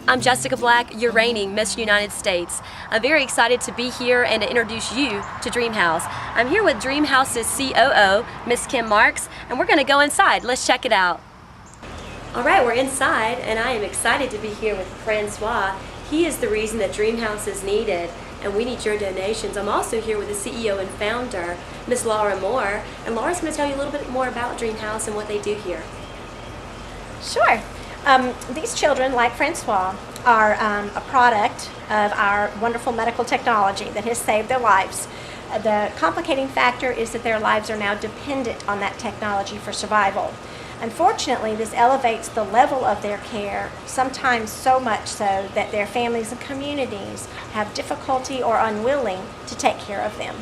I'm Jessica Black, your reigning Miss United States. I'm very excited to be here and to introduce you to Dreamhouse. I'm here with Dreamhouse's COO, Miss Kim Marks, and we're going to go inside. Let's check it out. All right, we're inside, and I am excited to be here with Francois. He is the reason that Dreamhouse is needed, and we need your donations. I'm also here with the CEO and founder, Miss Laura Moore, and Laura's going to tell you a little bit more about Dreamhouse and what they do here. Sure. These children, like Francois, are a product of our wonderful medical technology that has saved their lives. The complicating factor is that their lives are now dependent on that technology for survival. Unfortunately, this elevates the level of their care, sometimes so much so that their families and communities have difficulty or unwilling to take care of them.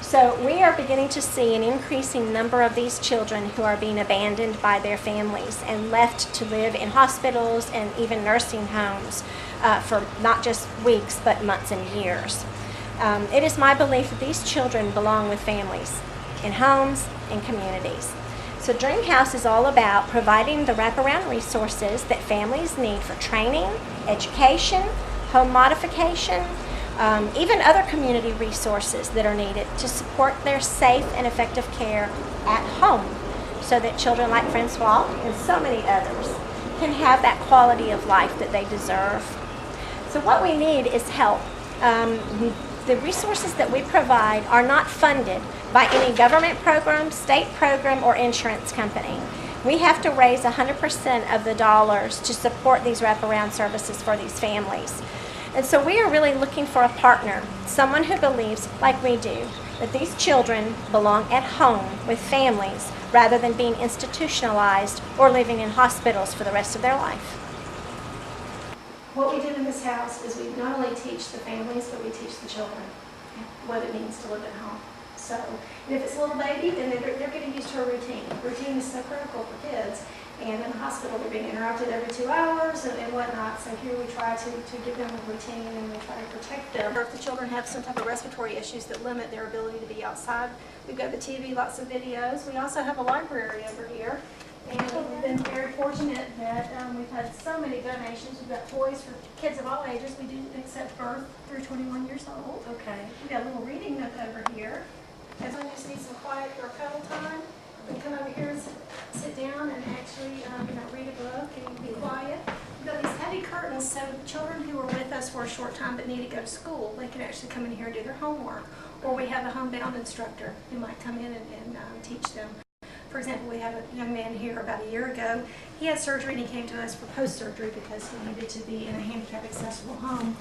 So we are beginning to see an increasing number of these children who are being abandoned by their families and left to live in hospitals and even nursing homes for not just weeks but months and years. It is my belief that these children belong with families, in homes, in communities. So Dreamhouse is all about providing the wraparound resources that families need for training, education, home modification, even other community resources that are needed to support their safe and effective care at home so that children like Francois and so many others can have that quality of life that they deserve. So what we need is help. The resources that we provide are not funded by any government program, state program, or insurance company. We have to raise 100% of the dollars to support these wraparound services for these families. And so we are really looking for a partner, someone who believes, like we do, that these children belong at home with families rather than being institutionalized or living in hospitals for the rest of their life. What we do in this house is we not only teach the families, but we teach the children what it means to live at home. So, and if it's a little baby, then they're getting used to a routine. Routine is so critical for kids. And in the hospital, they're being interrupted every 2 hours and whatnot. So here we try to give them a routine and we try to protect them. Or if the children have some type of respiratory issues that limit their ability to be outside, we've got the TV, lots of videos. We also have a library over here. And we've been very fortunate that we've had so many donations. We've got toys for kids of all ages. We do accept birth through 21 years old. Okay. We've got a little reading nook over here. If someone just needs some quiet or cuddle time, we can come over here and sit down and actually read a book and be quiet. We've got these heavy curtains, so children who are with us for a short time but need to go to school, they can actually come in here and do their homework. Or we have a homebound instructor who might come in and teach them. For example, we had a young man here about a year ago. He had surgery and he came to us for post-surgery because he needed to be in a handicap-accessible home.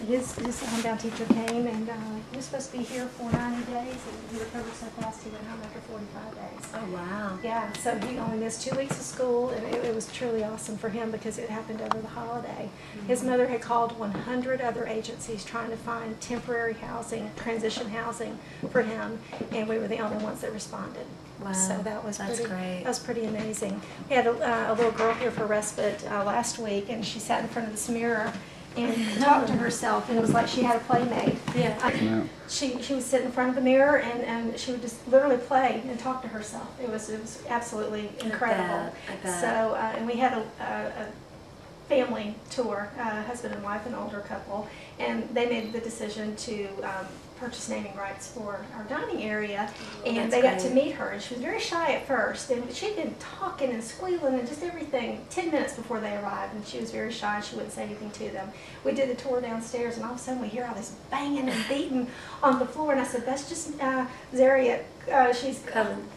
His homebound teacher came and he was supposed to be here for 90 days and he recovered so fast he went home after 45 days. Oh, wow. Yeah, so he only missed 2 weeks of school and it was truly awesome for him because it happened over the holiday. His mother had called 100 other agencies trying to find temporary housing, transition housing for him, and we were the only ones that responded. Wow, so that was great. That was pretty amazing. We had a little girl here for respite last week, and she sat in front of this mirror and talked to herself, and it was like she had a playmate. Yeah. She would sit in front of the mirror, and she would just literally play and talk to herself. It was absolutely incredible. I bet. So, and we had a family tour, husband and wife, an older couple, and they made the decision to purchase naming rights for our dining area, and they got to meet her, and she was very shy at first, and she'd been talking and squealing and just everything 10 minutes before they arrived, and she was very shy and she wouldn't say anything to them. We did the tour downstairs, and all of a sudden we hear all this banging and beating on the floor, and I said, that's just Zaria. She's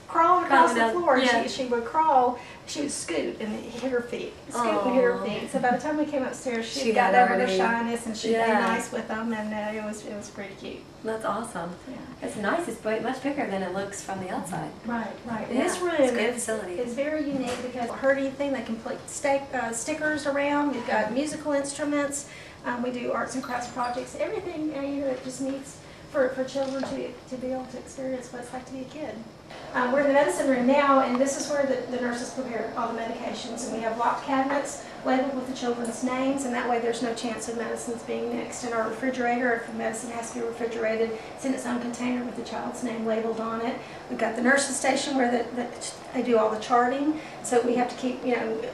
crawling across the floor. Yeah. She would crawl, she would scoot and hit her feet, scoot and hit her feet. So by the time we came upstairs, she got over her shyness and she'd be nice with them, and it was pretty cute. That's awesome. Yeah. It's nice. It's much bigger than it looks from the outside. Right. And Yeah, this room it's a great facility. is very unique because we heard anything. They can put stickers around. We've got musical instruments. We do arts and crafts projects. Everything that just needs for children to be able to experience what it's like to be a kid. We're in the medicine room now, and this is where the nurses prepare all the medications. And we have locked cabinets labeled with the children's names, and that way there's no chance of medicines being mixed. In our refrigerator, if the medicine has to be refrigerated, it's in its own container with the child's name labeled on it. We've got the nurses station where they do all the charting. So we have to keep,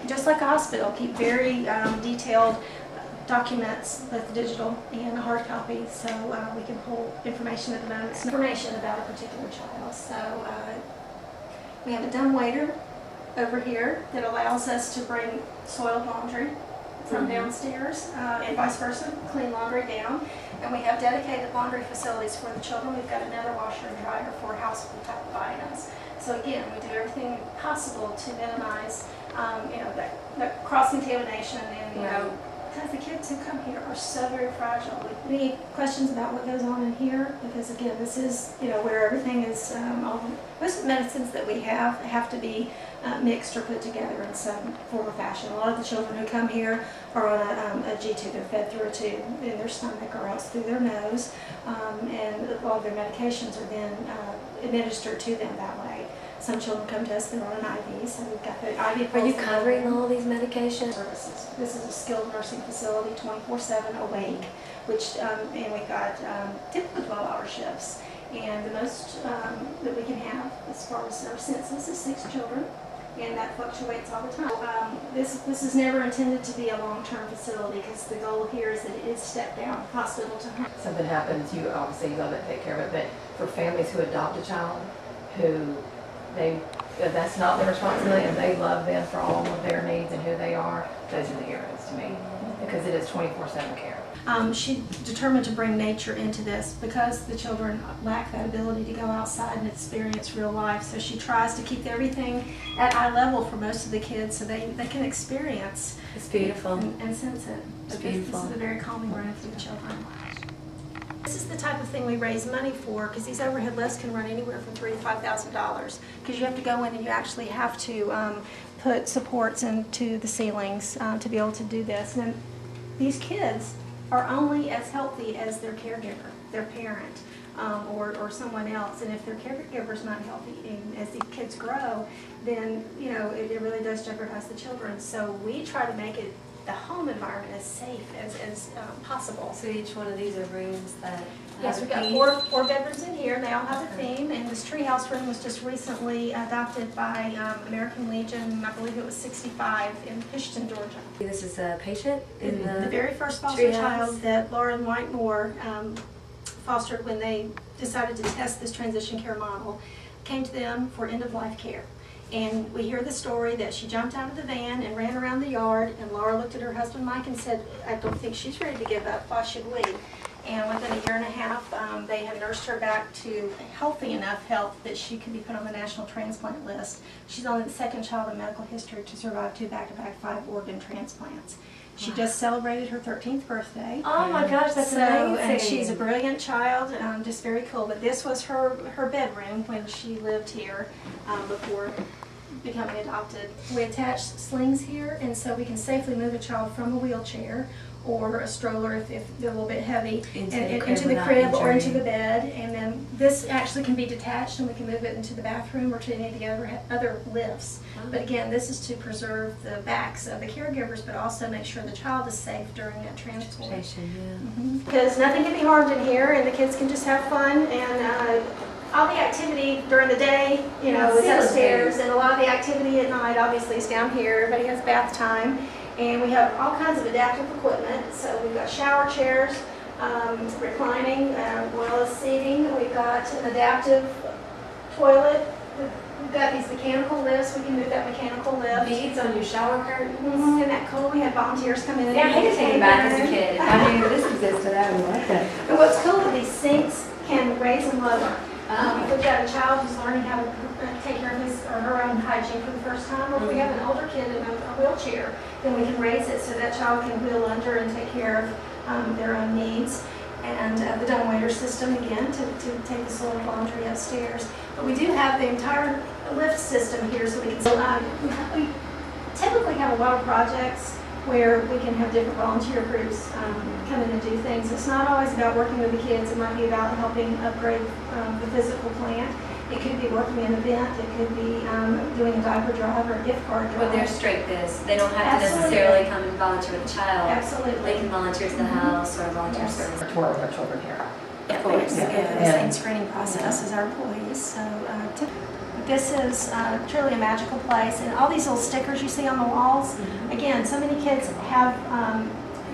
just like a hospital, keep very detailed documents, both digital and a hard copy, so we can pull information at the moment, information about a particular child. So we have a dumbwaiter over here that allows us to bring soiled laundry from downstairs and vice versa, clean laundry down. And we have dedicated laundry facilities for the children. We've got another washer and dryer for household type of items. So again, we do everything possible to minimize, that cross-contamination and, because the kids who come here are so very fragile. Any questions about what goes on in here? Because again, this is, where everything is, most of the medicines that we have to be mixed or put together in some form or fashion. A lot of the children who come here are on a G-tube. They're fed through a tube in their stomach or else through their nose, and a lot of their medications are then administered to them that way. Some children come to us, they're on an IV, so we've got the IV. Are you covering all these medications? Services. This is a skilled nursing facility, 24/7 awake, which, and we've got typically 12-hour shifts. And the most that we can have as far as our census is 6 children, and that fluctuates all the time. This is never intended to be a long-term facility because the goal here is that it is step down, hospital to home. Something happens, you obviously love it, take care of it, but for families who adopt a child, who that's not their responsibility and they love them for all of their needs and who they are, those are the heroes to me, because it is 24/7 care. She determined to bring nature into this because the children lack that ability to go outside and experience real life. So she tries to keep everything at eye level for most of the kids so they can experience. It's beautiful. And sense it. It's beautiful. This is a very calming room for the children. This is the type of thing we raise money for because these overhead lifts can run anywhere from $3,000 to $5,000 because you have to go in and you actually have to put supports into the ceilings to be able to do this. And these kids are only as healthy as their caregiver, their parent, or someone else. And if their caregiver's not healthy, and as these kids grow, then it really does jeopardize the children. So we try to make it the home environment as safe as possible. So each one of these are rooms that Yes, we've got four bedrooms in here, and they all have a theme, and this treehouse room was just recently adopted by American Legion, I believe it was 65 in Houston, Georgia. This is a patient in The the very first foster treehouse? child that Laura and White Moore fostered when they decided to test this transition care model came to them for end-of-life care. And we hear the story that she jumped out of the van and ran around the yard, and Laura looked at her husband Mike and said, I don't think she's ready to give up, why should we? And within a year and a half, they have nursed her back to healthy enough health that she could be put on the national transplant list. She's only the second child in medical history to survive 2 back-to-back 5 organ transplants. She just celebrated her 13th birthday. Oh my gosh, that's amazing. And she's a brilliant child, just very cool. But this was her bedroom when she lived here before becoming adopted. We attach slings here, and so we can safely move a child from a wheelchair or a stroller if they're a little bit heavy into the crib or into the bed. And then this actually can be detached, and we can move it into the bathroom or to any of the other lifts. But again, this is to preserve the backs of the caregivers, but also make sure the child is safe during that transport. Because nothing can be harmed in here, and the kids can just have fun. And all the activity during the day, is upstairs, and a lot of the activity at night obviously is down here. Everybody has bath time. And we have all kinds of adaptive equipment. So we've got shower chairs, reclining, as well as seating. We've got an adaptive toilet. We've got these mechanical lifts. We can move that mechanical lift. Beads on your shower curtains. Isn't that cool? We had volunteers come in. Yeah, I hated taking a bath as a kid. If I knew this existed, I would like that. And what's cool is these sinks can raise and lower. If we've got a child who's learning how to take care of his or her own hygiene for the first time, or if we have an older kid in a wheelchair, then we can raise it so that child can wheel under and take care of their own needs. And the dumbwaiter system, again, to take the soiled laundry upstairs. But we do have the entire lift system here, so we can. We typically have a lot of projects where we can have different volunteer groups come in and do things. It's not always about working with the kids. It might be about helping upgrade the physical plant. It could be working an event. It could be doing a diaper drive or a gift card drive. But there's straight this. They don't have to necessarily come and volunteer with a child. Absolutely. They can volunteer to the house or volunteer service. Tour with our children here. Of course. The same screening process as our employees. So this is truly a magical place. And all these little stickers you see on the walls, again, so many kids have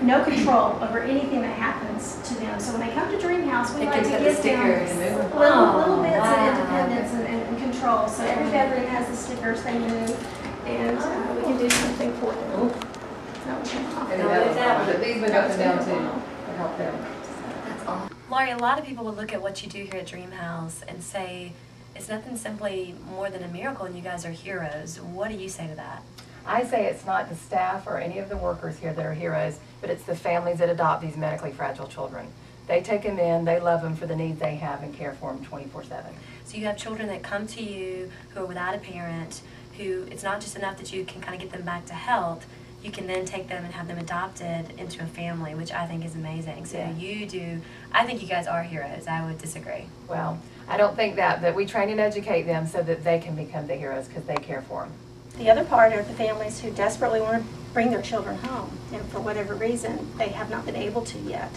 no control over anything that happens to them. So when they come to Dreamhouse, we They like can to put the give them stickers. little bits Wow. of independence and control. So every bedroom has the stickers, they move, and we can do something for them. That was off. And No, that it's was that fun, but these went up and down too, to help them. That's awesome. Laurie, a lot of people would look at what you do here at Dreamhouse and say it's nothing simply more than a miracle and you guys are heroes. What do you say to that? I say it's not the staff or any of the workers here that are heroes, but it's the families that adopt these medically fragile children. They take them in, they love them for the needs they have and care for them 24/7. So you have children that come to you who are without a parent, who it's not just enough that you can kind of get them back to health, you can then take them and have them adopted into a family, which I think is amazing. So Yeah. you do, I think you guys are heroes. I would disagree. Well, I don't think that, but we train and educate them so that they can become the heroes because they care for them. The other part are the families who desperately want to bring their children home, and for whatever reason, they have not been able to yet.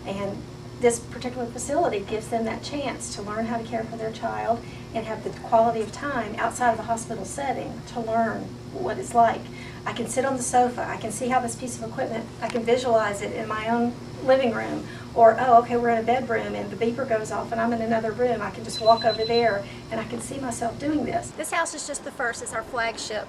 And this particular facility gives them that chance to learn how to care for their child and have the quality of time outside of the hospital setting to learn what it's like. I can sit on the sofa, I can see how this piece of equipment, I can visualize it in my own living room, or, oh, okay, we're in a bedroom and the beeper goes off and I'm in another room. I can just walk over there and I can see myself doing this. This house is just the first. It's our flagship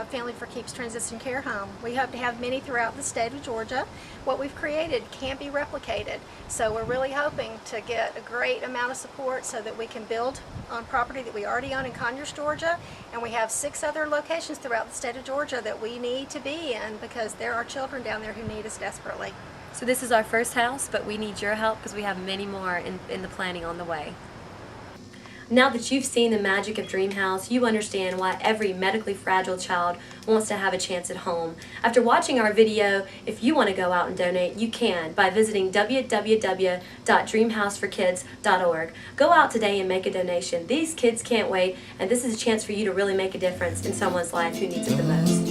Family for Keeps Transition Care Home. We hope to have many throughout the state of Georgia. What we've created can't be replicated, so we're really hoping to get a great amount of support so that we can build on property that we already own in Conyers, Georgia, and we have 6 other locations throughout the state of Georgia that we need to be in because there are children down there who need us desperately. So this is our first house, but we need your help because we have many more in the planning on the way. Now that you've seen the magic of Dreamhouse, you understand why every medically fragile child wants to have a chance at home. After watching our video, if you want to go out and donate, you can by visiting www.dreamhouseforkids.org. Go out today and make a donation. These kids can't wait, and this is a chance for you to really make a difference in someone's life who needs it the most.